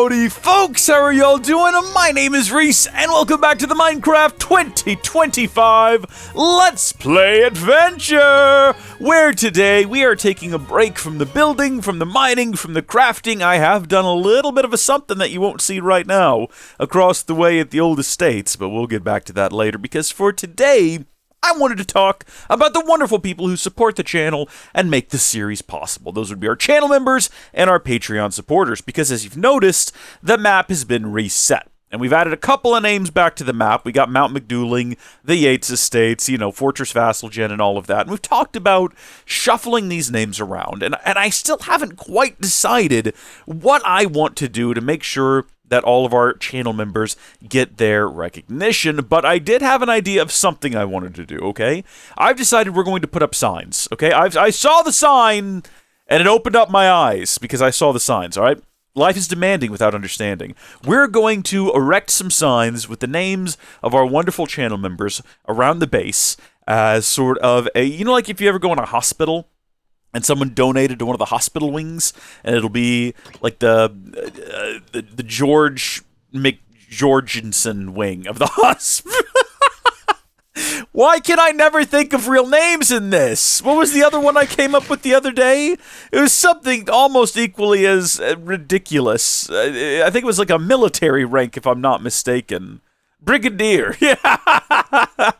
Howdy, folks! How are y'all doing? My name is Reese, and welcome back to the Minecraft 2025 Let's Play Adventure! Where today we are taking a break from the building, from the mining, from the crafting. I have done a little bit of a something that you won't see right now across the way at the old estates, but we'll get back to that later, because for today, I wanted to talk about the wonderful people who support the channel and make this series possible. Those would be our channel members and our Patreon supporters, because as you've noticed, the map has been reset. And we've added a couple of names back to the map. We got Mount McDouling, the Yates Estates, Fortress Vassalgen, and all of that. And we've talked about shuffling these names around. And I still haven't quite decided what I want to do to make sure that all of our channel members get their recognition, but I did have an idea of something I wanted to do, okay? I've decided we're going to put up signs, okay? I saw the sign, and it opened up my eyes, because I saw the signs, all right? Life is demanding without understanding. We're going to erect some signs with the names of our wonderful channel members around the base as sort of a, like if you ever go in a hospital, and someone donated to one of the hospital wings, and it'll be like the George McGeorgensen wing of the hospital. Why can I never think of real names in this? What was the other one I came up with the other day? It was something almost equally as ridiculous. I think it was like a military rank, if I'm not mistaken. Brigadier. Yeah.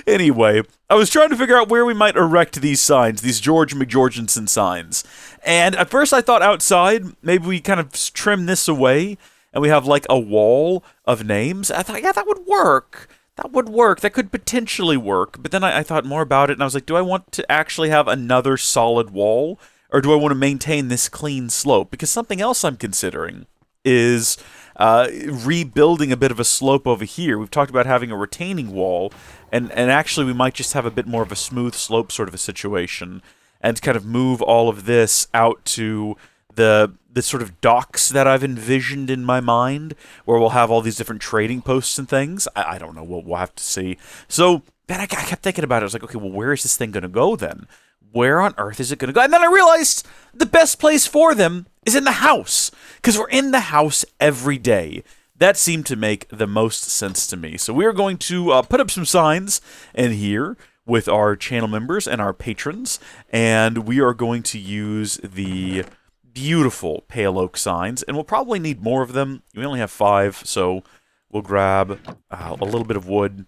Anyway, I was trying to figure out where we might erect these signs, these George McGeorgensen signs. And at first I thought outside, maybe we kind of trim this away, and we have like a wall of names. I thought, yeah, that would work. That would work. That could potentially work. But then I thought more about it, and I was like, do I want to actually have another solid wall? Or do I want to maintain this clean slope? Because something else I'm considering is rebuilding a bit of a slope over here. We've talked about having a retaining wall, and actually we might just have a bit more of a smooth slope sort of a situation, and kind of move all of this out to the sort of docks that I've envisioned in my mind, where we'll have all these different trading posts and things. I don't know. We'll have to see. So then I kept thinking about it. I was like, okay, well, where is this thing going to go then? Where on earth is it going to go? And then I realized the best place for them is in the house, because we're in the house every day. That seemed to make the most sense to me. So we're going to put up some signs in here with our channel members and our patrons, and we are going to use the beautiful pale oak signs, and we'll probably need more of them. We only have 5, so we'll grab a little bit of wood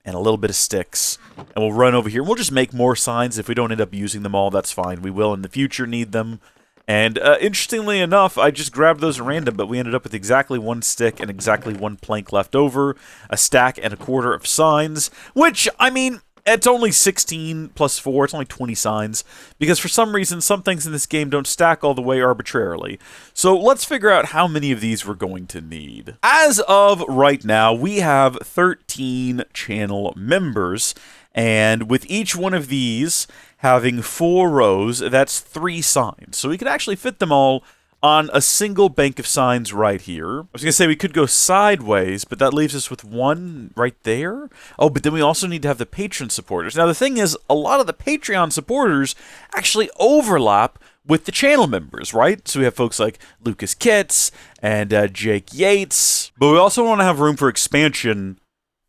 and a little bit of sticks, and we'll run over here. We'll just make more signs. If we don't end up using them all, that's fine. We will in the future need them. And interestingly enough, I just grabbed those at random, but we ended up with exactly 1 stick and exactly 1 plank left over, a stack and a quarter of signs, which, I mean, it's only 16 plus 4, it's only 20 signs, because for some reason, some things in this game don't stack all the way arbitrarily. So let's figure out how many of these we're going to need. As of right now, we have 13 channel members, and with each one of these having 4 rows, that's 3 signs. So we could actually fit them all on a single bank of signs right here. I was going to say we could go sideways, but that leaves us with 1 right there. Oh, but then we also need to have the patron supporters. Now, the thing is, a lot of the Patreon supporters actually overlap with the channel members, right? So we have folks like Lucas Kitts and Jake Yates, but we also want to have room for expansion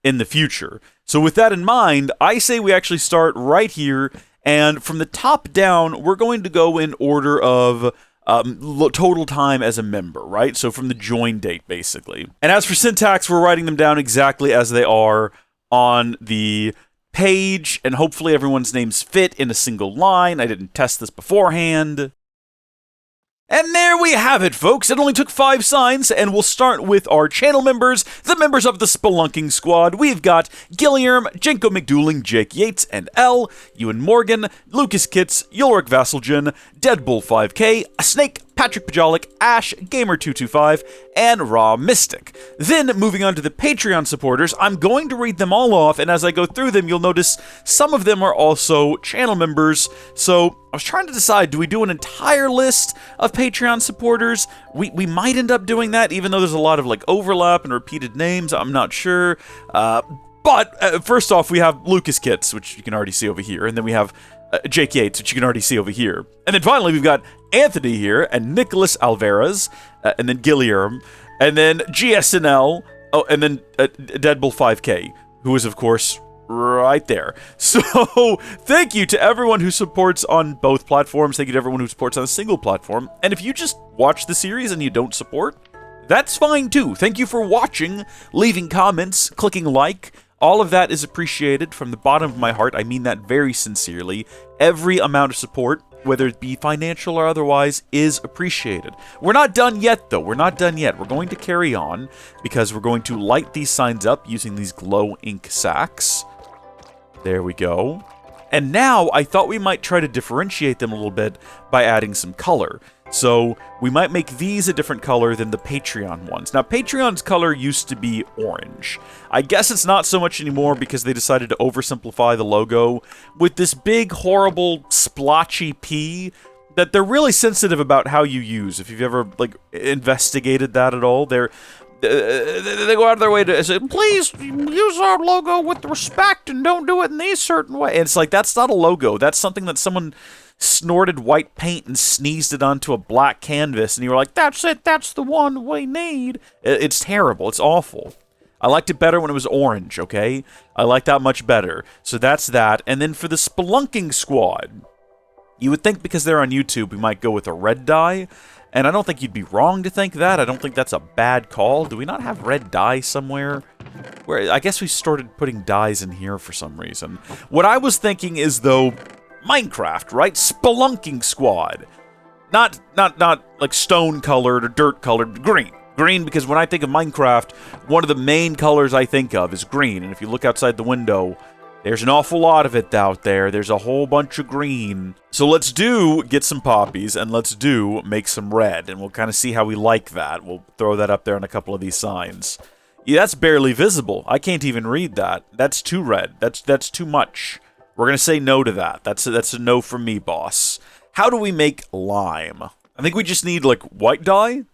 in the future. So with that in mind, I say we actually start right here, and from the top down, we're going to go in order of total time as a member, right? So from the join date, basically. And as for syntax, we're writing them down exactly as they are on the page, and hopefully everyone's names fit in a single line. I didn't test this beforehand. And there we have it, folks. It only took 5 signs, and we'll start with our channel members, the members of the Spelunking Squad. We've got Gilliam, Jenko McDouling, Jake Yates, and L, Ewan Morgan, Lucas Kitts, Ulrich Vassalgen, Deadbull 5K, A Snake, Patrick Pajalik, Ash, Gamer225, and Raw Mystic. Then, moving on to the Patreon supporters, I'm going to read them all off, and as I go through them, you'll notice some of them are also channel members. So, I was trying to decide, do we do an entire list of Patreon supporters? We might end up doing that, even though there's a lot of like overlap and repeated names. I'm not sure. But first off, we have Lucas Kitts, which you can already see over here, and then we have Jake Yates, which you can already see over here. And then finally, we've got Anthony here, and Nicholas Alvarez, and then Guillermo, and then GSNL, oh, and then Deadbull 5K, who is, of course, right there. So, thank you to everyone who supports on both platforms. Thank you to everyone who supports on a single platform. And if you just watch the series and you don't support, that's fine too. Thank you for watching, leaving comments, clicking like. All of that is appreciated from the bottom of my heart. I mean that very sincerely. Every amount of support, whether it be financial or otherwise, is appreciated. We're not done yet, though. We're not done yet. We're going to carry on because we're going to light these signs up using these glow ink sacks. There we go. And now I thought we might try to differentiate them a little bit by adding some color. So we might make these a different color than the Patreon ones. Now, Patreon's color used to be orange. I guess it's not so much anymore because they decided to oversimplify the logo with this big, horrible, splotchy P that they're really sensitive about how you use. If you've ever, like, investigated that at all, they go out of their way to say, please use our logo with respect and don't do it in these certain ways. And it's like, that's not a logo. That's something that someone snorted white paint and sneezed it onto a black canvas, and you were like, that's it, that's the one we need. It's terrible. It's awful. I liked it better when it was orange, okay? I like that much better. So that's that. And then for the Spelunking Squad, you would think because they're on YouTube, we might go with a red dye. And I don't think you'd be wrong to think that. I don't think that's a bad call. Do we not have red dye somewhere? Where I guess we started putting dyes in here for some reason. What I was thinking is, though, Minecraft, right? Spelunking Squad. Not like stone-colored or dirt-colored. Green. Green, because when I think of Minecraft, one of the main colors I think of is green. And if you look outside the window, there's an awful lot of it out there. There's a whole bunch of green. So let's get some poppies, and let's make some red. And we'll kind of see how we like that. We'll throw that up there on a couple of these signs. Yeah, that's barely visible. I can't even read that. That's too red. That's too much. We're going to say no to that. That's a no from me, boss. How do we make lime? I think we just need, like, white dye,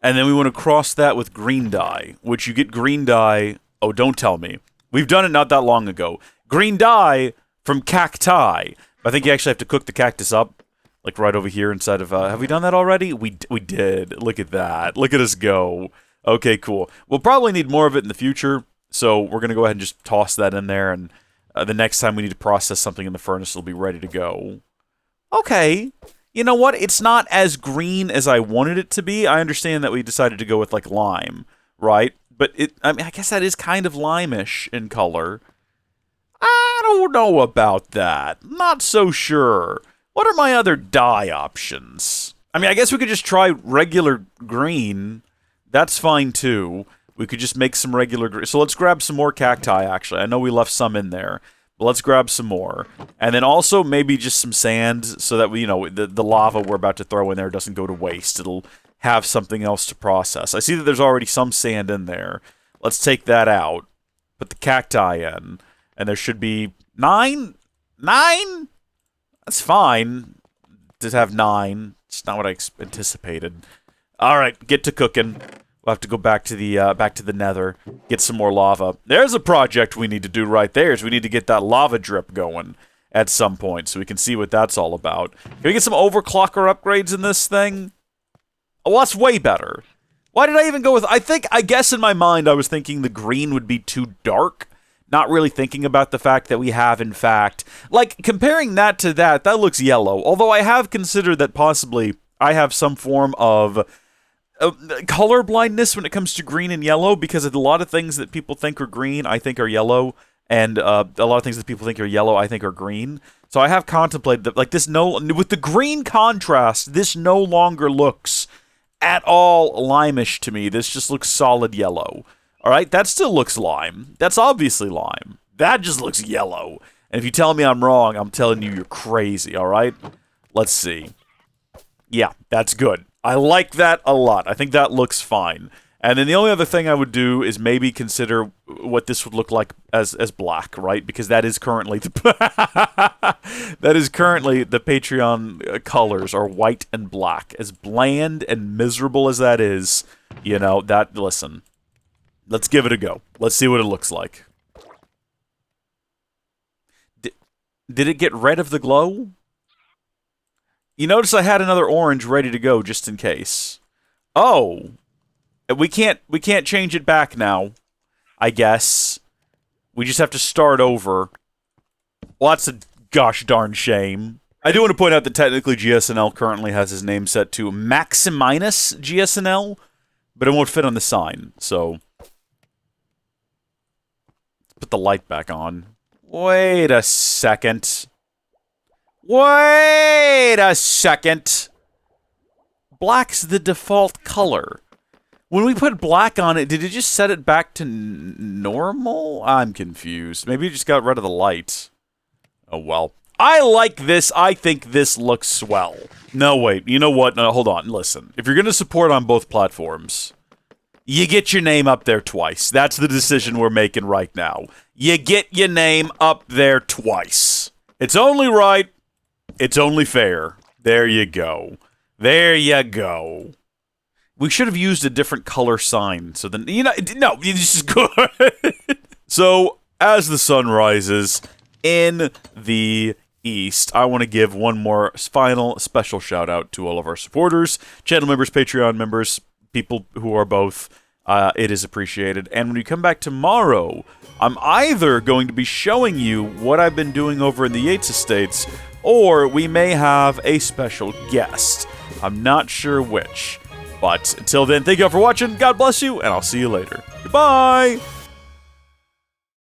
and then we want to cross that with green dye, which you get green dye. Oh, don't tell me. We've done it not that long ago. Green dye from cacti. I think you actually have to cook the cactus up, like right over here inside of... have we done that already? We did. Look at that. Look at us go. Okay, cool. We'll probably need more of it in the future, so we're going to go ahead and just toss that in there, and the next time we need to process something in the furnace, it'll be ready to go. Okay. You know what? It's not as green as I wanted it to be. I understand that we decided to go with, like, lime, right? But I mean, I guess that is kind of lime-ish in color. I don't know about that. Not so sure. What are my other dye options? I mean, I guess we could just try regular green. That's fine, too. We could just make some regular green. So let's grab some more cacti, actually. I know we left some in there, but let's grab some more. And then also maybe just some sand so that we, you know, the lava we're about to throw in there doesn't go to waste. It'll have something else to process. I see that there's already some sand in there. Let's take that out. Put the cacti in. And there should be 9? 9? That's fine. To have 9. It's not what I anticipated. All right, get to cooking. We'll have to go back to the nether, get some more lava. There's a project we need to do right there, is we need to get that lava drip going at some point, so we can see what that's all about. Can we get some overclocker upgrades in this thing? Oh, well, that's way better. Why did I even go with... I guess in my mind I was thinking the green would be too dark, not really thinking about the fact that we have, in fact... Like, comparing that to that looks yellow. Although I have considered that possibly I have some form of... color blindness when it comes to green and yellow, because a lot of things that people think are green, I think are yellow, and a lot of things that people think are yellow, I think are green. So I have contemplated that, like, with the green contrast, this no longer looks at all lime-ish to me. This just looks solid yellow. All right, that still looks lime. That's obviously lime. That just looks yellow. And if you tell me I'm wrong, I'm telling you you're crazy. All right, let's see. Yeah, that's good. I like that a lot. I think that looks fine. And then the only other thing I would do is maybe consider what this would look like as black, right? Because that is currently the Patreon colors are white and black. As bland and miserable as that is, you know, listen. Let's give it a go. Let's see what it looks like. Did it get rid of the glow? You notice I had another orange ready to go just in case. Oh. We can't change it back now, I guess. We just have to start over. Well, that's a gosh darn shame. I do want to point out that technically GSNL currently has his name set to Maximinus GSNL, but it won't fit on the sign, so... Put the light back on. Wait a second. Wait a second. Black's the default color. When we put black on it, did it just set it back to normal? I'm confused. Maybe it just got rid of the light. Oh, well. I like this. I think this looks swell. No, wait. You know what? No, hold on. Listen. If you're going to support on both platforms, you get your name up there twice. That's the decision we're making right now. You get your name up there twice. It's only right. It's only fair. There you go. There you go. We should have used a different color sign. So then, you know, no, this is good. So, as the sun rises in the east, I want to give one more final special shout out to all of our supporters, channel members, Patreon members, people who are both. It is appreciated. And when we come back tomorrow, I'm either going to be showing you what I've been doing over in the Yates Estates, or we may have a special guest. I'm not sure which. But until then, thank you all for watching, God bless you, and I'll see you later. Goodbye!